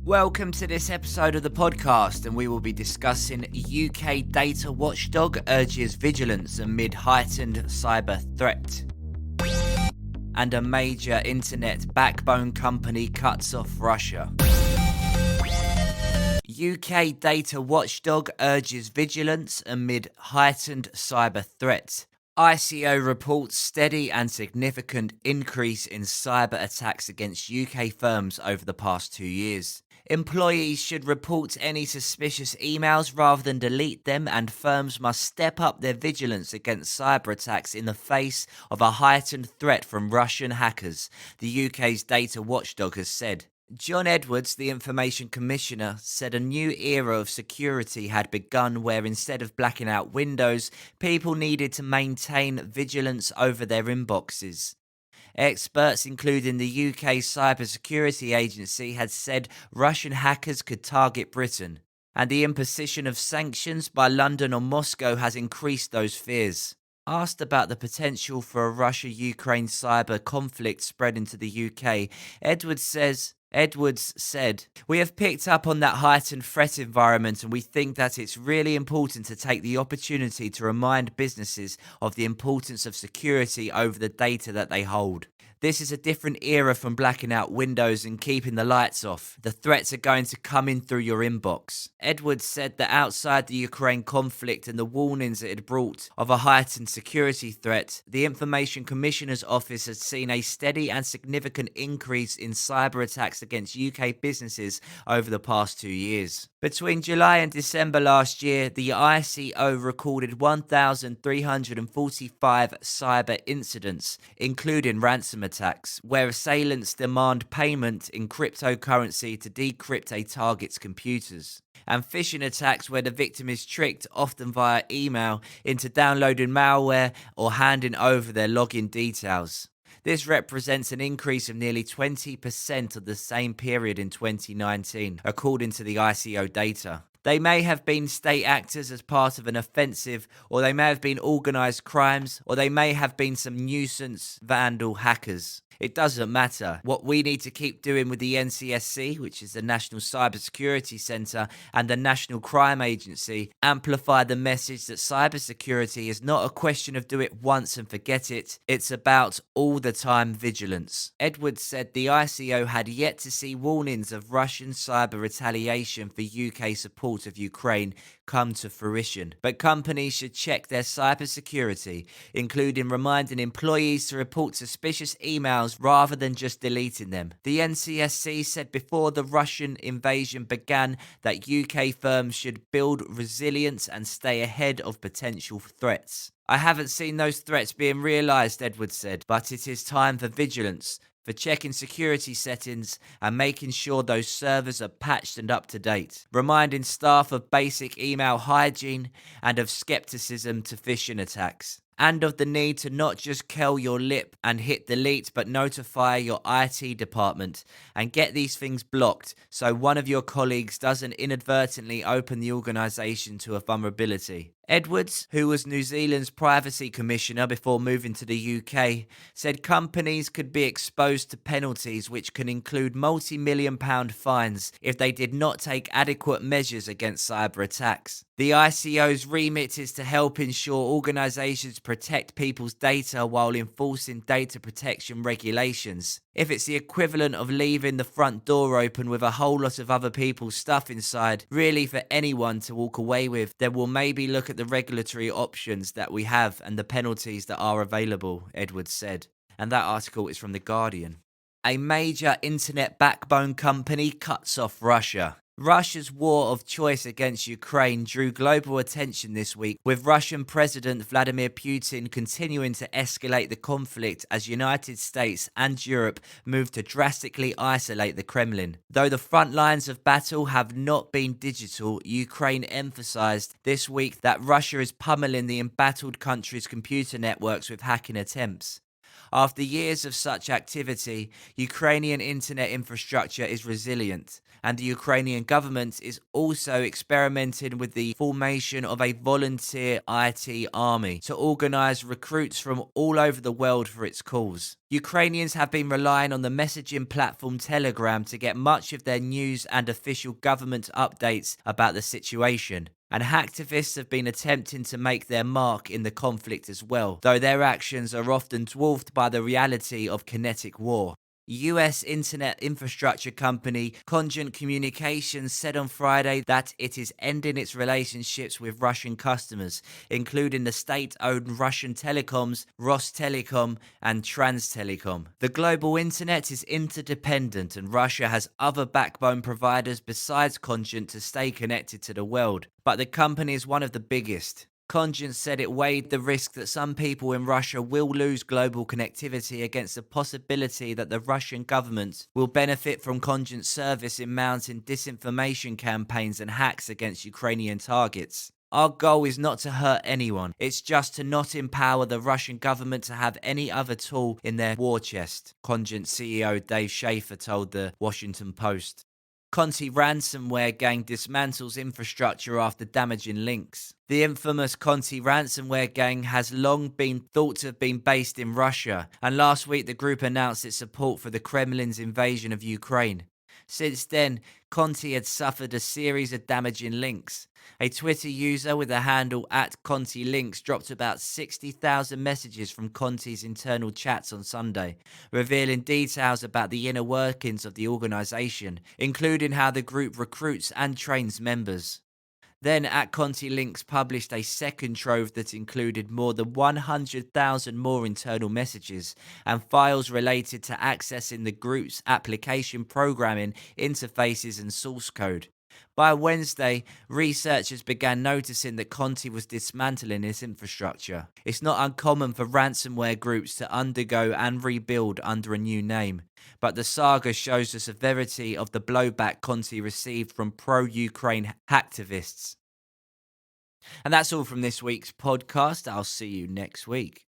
Welcome to this episode of the podcast, and we will be discussing UK data watchdog urges vigilance amid heightened cyber threat. And a major internet backbone company cuts off Russia. UK data watchdog urges vigilance amid heightened cyber threat. ICO reports steady and significant increase in cyber attacks against UK firms over the past 2 years. Employees should report any suspicious emails rather than delete them, and firms must step up their vigilance against cyber attacks in the face of a heightened threat from Russian hackers, the UK's data watchdog has said. John Edwards, the Information Commissioner, said a new era of security had begun where instead of blacking out windows, people needed to maintain vigilance over their inboxes. Experts, including the UK Cybersecurity Agency, had said Russian hackers could target Britain, and the imposition of sanctions by London or Moscow has increased those fears. Asked about the potential for a Russia-Ukraine cyber conflict spreading to the UK, Edwards said, "We have picked up on that heightened threat environment, and we think that it's really important to take the opportunity to remind businesses of the importance of security over the data that they hold. This is a different era from blacking out windows and keeping the lights off. The threats are going to come in through your inbox." Edwards said that outside the Ukraine conflict and the warnings it had brought of a heightened security threat, the Information Commissioner's Office has seen a steady and significant increase in cyber attacks against UK businesses over the past 2 years. Between July and December last year, the ICO recorded 1,345 cyber incidents, including ransom attacks, where assailants demand payment in cryptocurrency to decrypt a target's computers, and phishing attacks where the victim is tricked, often via email, into downloading malware or handing over their login details. This represents an increase of nearly 20% of the same period in 2019, according to the ICO data. They may have been state actors as part of an offensive, or they may have been organised crimes, or they may have been some nuisance vandal hackers. It doesn't matter. What we need to keep doing with the NCSC, which is the National Cybersecurity Centre, and the National Crime Agency, amplify the message that cybersecurity is not a question of do it once and forget it. It's about all the time vigilance. Edwards said the ICO had yet to see warnings of Russian cyber retaliation for UK support of Ukraine come to fruition, but companies should check their cybersecurity, including reminding employees to report suspicious emails rather than just deleting them. The NCSC said before the Russian invasion began that UK firms should build resilience and stay ahead of potential threats. "I haven't seen those threats being realised," Edwards said, "but it is time for vigilance, for checking security settings and making sure those servers are patched and up to date, reminding staff of basic email hygiene and of skepticism to phishing attacks, and of the need to not just curl your lip and hit delete, but notify your IT department and get these things blocked so one of your colleagues doesn't inadvertently open the organisation to a vulnerability." Edwards, who was New Zealand's Privacy Commissioner before moving to the UK, said companies could be exposed to penalties which can include multi-million-pound fines if they did not take adequate measures against cyber attacks. The ICO's remit is to help ensure organisations protect people's data while enforcing data protection regulations. If it's the equivalent of leaving the front door open with a whole lot of other people's stuff inside, really for anyone to walk away with, then we'll maybe look at the regulatory options that we have and the penalties that are available, Edwards said. And that article is from The Guardian. A major internet backbone company cuts off Russia. Russia's war of choice against Ukraine drew global attention this week, with Russian President Vladimir Putin continuing to escalate the conflict as United States and Europe move to drastically isolate the Kremlin. Though the front lines of battle have not been digital, Ukraine emphasized this week that Russia is pummeling the embattled country's computer networks with hacking attempts. After years of such activity, Ukrainian internet infrastructure is resilient, and the Ukrainian government is also experimenting with the formation of a volunteer IT army to organize recruits from all over the world for its cause. Ukrainians have been relying on the messaging platform Telegram to get much of their news and official government updates about the situation. And hacktivists have been attempting to make their mark in the conflict as well, though their actions are often dwarfed by the reality of kinetic war. US internet infrastructure company Cogent Communications said on Friday that it is ending its relationships with Russian customers, including the state-owned Russian telecoms Rostelecom and Transtelecom. The global internet is interdependent, and Russia has other backbone providers besides Cogent to stay connected to the world, but the company is one of the biggest. Cogent said it weighed the risk that some people in Russia will lose global connectivity against the possibility that the Russian government will benefit from Cogent's service in mounting disinformation campaigns and hacks against Ukrainian targets. Our goal is not to hurt anyone, it's just to not empower the Russian government to have any other tool in their war chest, Cogent CEO Dave Schaefer told the Washington Post. Conti Ransomware gang dismantles infrastructure after damaging links. The infamous Conti Ransomware gang has long been thought to have been based in Russia, and last week the group announced its support for the Kremlin's invasion of Ukraine. Since then, Conti had suffered a series of damaging links. A Twitter user with the handle @ContiLinks dropped about 60,000 messages from Conti's internal chats on Sunday, revealing details about the inner workings of the organization, including how the group recruits and trains members. Then @ContiLinks published a second trove that included more than 100,000 more internal messages and files related to accessing the group's application programming interfaces and source code. By Wednesday, researchers began noticing that Conti was dismantling its infrastructure. It's not uncommon for ransomware groups to undergo and rebuild under a new name, but the saga shows the severity of the blowback Conti received from pro-Ukraine hacktivists. And that's all from this week's podcast. I'll see you next week.